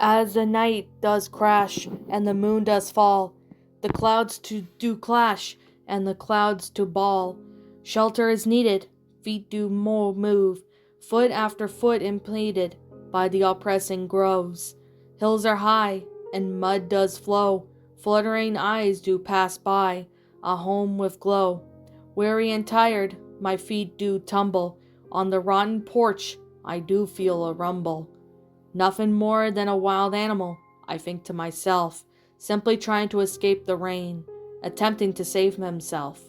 As the night does crash and the moon does fall, the clouds do clash and the clouds to bawl. Shelter is needed, feet do move, foot after foot impeded by the oppressing groves. Hills are high and mud does flow, fluttering eyes do pass by, a home with glow. Weary and tired, my feet do tumble, on the rotten porch I do feel a rumble. Nothing more than a wild animal, I think to myself, simply trying to escape the rain, attempting to save himself.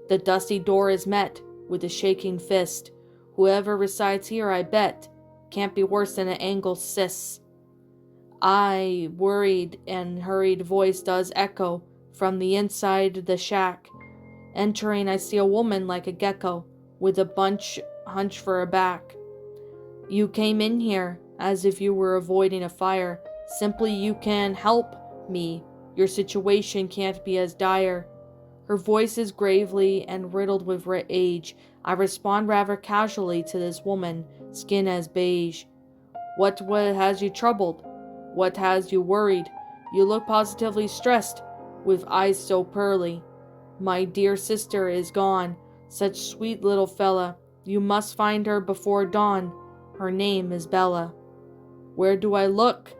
The dusty door is met with a shaking fist. Whoever resides here, I bet, can't be worse than an angled cyst. I worried and hurried voice does echo from the inside the shack. Entering, I see a woman like a gecko, with a hunch for her back. You came in here as if you were avoiding a fire. Simply you can help me. Your situation can't be as dire. Her voice is gravely and riddled with age. I respond rather casually to this woman, skin as beige. What has you troubled? What has you worried? You look positively stressed, with eyes so pearly. My dear sister is gone, such sweet little fella. You must find her before dawn. Her name is Bella. Where do I look?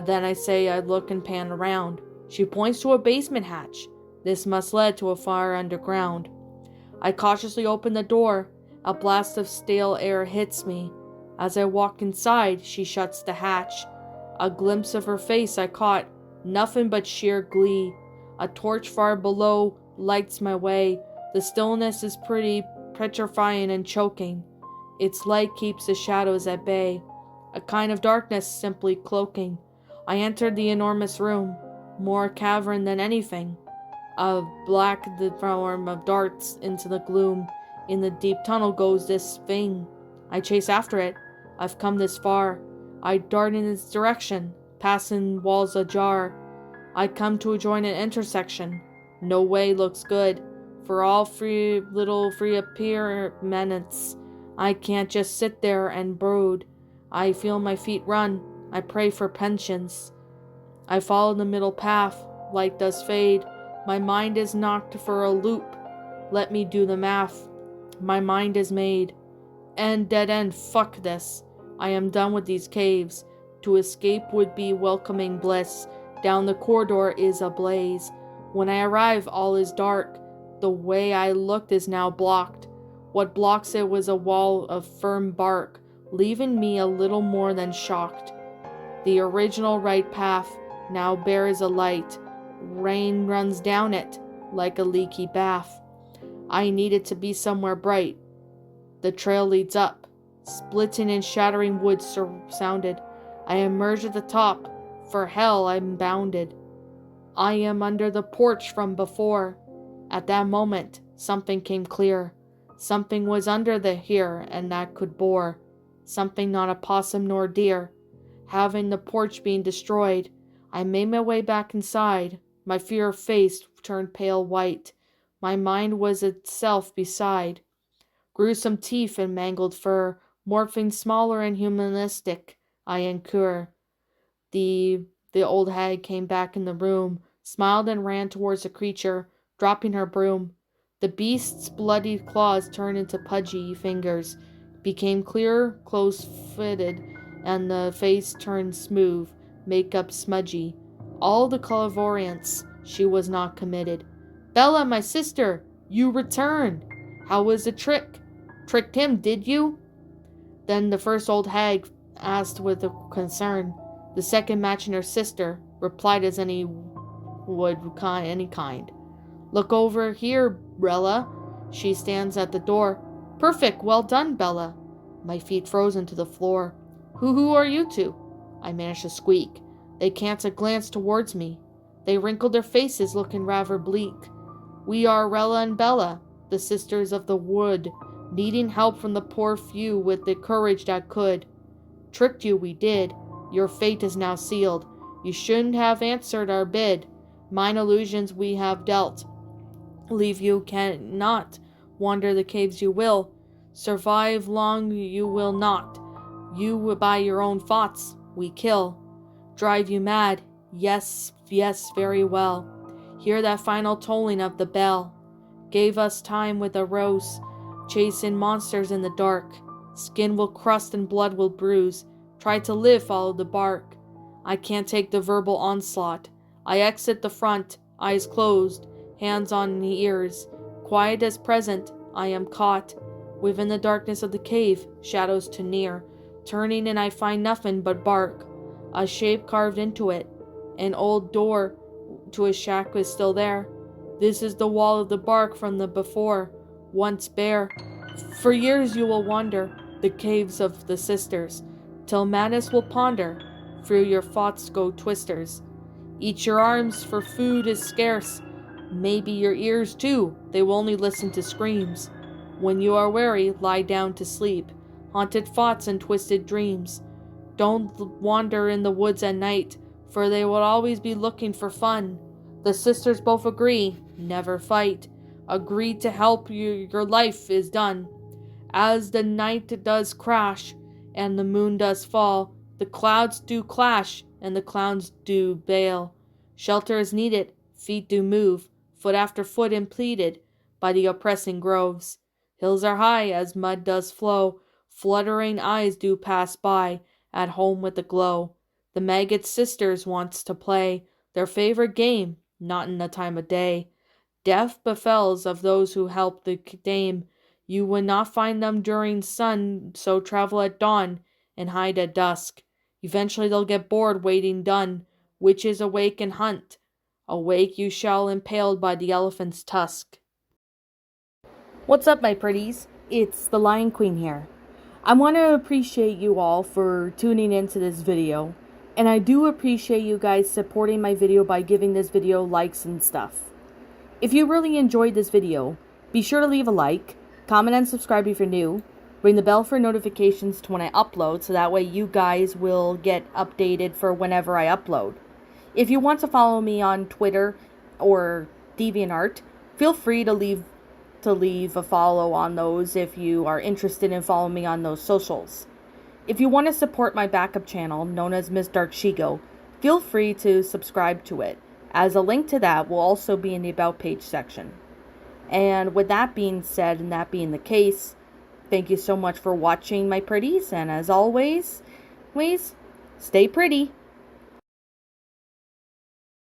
Then I say I look and pan around. She points to a basement hatch. This must lead to a fire underground. I cautiously open the door. A blast of stale air hits me. As I walk inside, she shuts the hatch. A glimpse of her face I caught, nothing but sheer glee. A torch far below lights my way. The stillness is pretty petrifying and choking. Its light keeps the shadows at bay, a kind of darkness simply cloaking. I entered the enormous room, more cavern than anything. A black form of darts into the gloom. In the deep tunnel goes this thing. I chase after it. I've come this far. I dart in its direction, passing walls ajar. I come to join an intersection. No way looks good. For all free appearance, I can't just sit there and brood. I feel my feet run. I pray for pensions. I follow the middle path. Light does fade. My mind is knocked for a loop. Let me do the math. My mind is made. Dead end, fuck this. I am done with these caves. To escape would be welcoming bliss. Down the corridor is ablaze. When I arrive, all is dark. The way I looked is now blocked. What blocks it was a wall of firm bark, leaving me a little more than shocked. The original right path now bears a light. Rain runs down it like a leaky bath. I needed to be somewhere bright. The trail leads up. Splitting and shattering wood sounded. I emerged at the top. For hell I'm bounded. I am under the porch from before. At that moment, something came clear. Something was under here and that could bore. Something not a possum nor deer. Having the porch being destroyed, I made my way back inside. My fear face turned pale white. My mind was itself beside. Gruesome teeth and mangled fur, morphing smaller and humanistic, I incur. The old hag came back in the room, smiled and ran towards the creature, dropping her broom. The beast's bloody claws turned into pudgy fingers, became clear, close-fitted, and the face turned smooth, makeup smudgy. All the clairvoyance, she was not committed. Bella, my sister, you returned. How was the trick? Tricked him, did you? Then the first old hag asked with a concern. The second, matching her sister, replied as any would any kind. Look over here, Bella. She stands at the door. Perfect, well done, Bella. My feet frozen to the floor. Who are you two? I managed to squeak. They cast a glance towards me. They wrinkled their faces, looking rather bleak. We are Rella and Bella, the sisters of the wood, needing help from the poor few with the courage that could. Tricked you, we did. Your fate is now sealed. You shouldn't have answered our bid. Mine illusions we have dealt. Leave you cannot. Wander the caves you will. Survive long you will not. You by your own thoughts we kill. Drive you mad. Yes, yes, very well. Hear that final tolling of the bell. Gave us time with a rose. Chasing monsters in the dark. Skin will crust and blood will bruise. Try to live, follow the bark. I can't take the verbal onslaught. I exit the front, eyes closed, hands on the ears. Quiet as present, I am caught. Within the darkness of the cave, shadows too near. Turning and I find nothing but bark. A shape carved into it. An old door to a shack is still there. This is the wall of the bark from the before, once bare. For years you will wander the caves of the sisters, till madness will ponder, through your thoughts go twisters. Eat your arms, for food is scarce. Maybe your ears too, they will only listen to screams. When you are weary, lie down to sleep. Haunted thoughts and twisted dreams. Don't wander in the woods at night, for they will always be looking for fun. The sisters both agree, never fight. Agree to help you, your life is done. As the night does crash, and the moon does fall, the clouds do clash, and the clowns do bail. Shelter is needed, feet do move, foot after foot impeded by the oppressing groves. Hills are high as mud does flow, fluttering eyes do pass by, at home with the glow. The Maggot sisters wants to play their favorite game, not in the time of day. Death befalls of those who help the dame. You would not find them during sun, so travel at dawn and hide at dusk. Eventually they'll get bored waiting done. Witches awake and hunt. Awake you shall impaled by the elephant's tusk. What's up, my pretties? It's the Lion Queen here. I want to appreciate you all for tuning into this video. And I do appreciate you guys supporting my video by giving this video likes and stuff. If you really enjoyed this video, be sure to leave a like, comment and subscribe if you're new, ring the bell for notifications to when I upload so that way you guys will get updated for whenever I upload. If you want to follow me on Twitter or DeviantArt, feel free to leave a follow on those if you are interested in following me on those socials. If you want to support my backup channel, known as Miss Dark Shigo, feel free to subscribe to it, as a link to that will also be in the About page section. And with that being said, and that being the case, thank you so much for watching, my pretties, and as always, stay pretty.